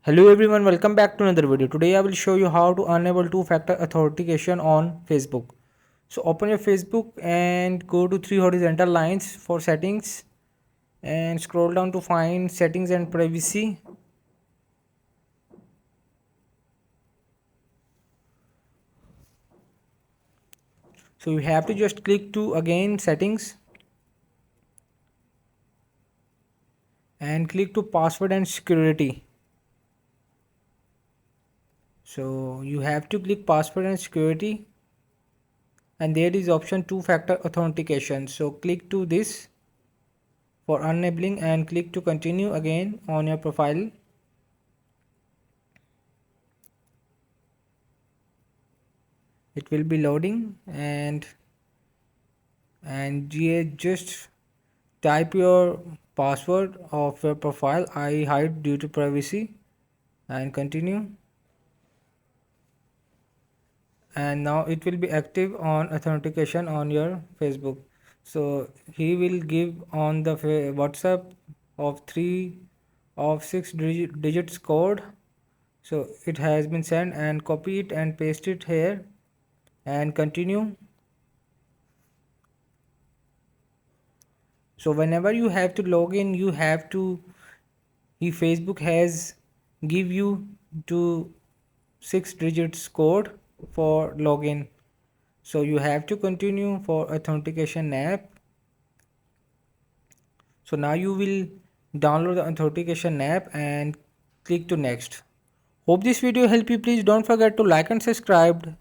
Hello everyone, welcome back to another video. Today I will show you how to enable two-factor authentication on Facebook. So open your Facebook and go to three horizontal lines for settings and scroll down to find settings and privacy. So you have to just click to again settings and click to password and security. So you have to click password and security and there is option two-factor authentication. So click to this for enabling and click to continue again on your profile. It will be loading and just type your password of your profile. I hide due to privacy and continue, and now it will be active on authentication on your Facebook. So he will give on the WhatsApp of 6 digits code. So it has been sent, and copy it and paste it here and continue. So whenever you have to log in, you have to, if Facebook has give you to 6 digits code for login, so you have to continue for authentication app. So now you will download the authentication app and click to next. Hope this video help you. Please don't forget to like and subscribe.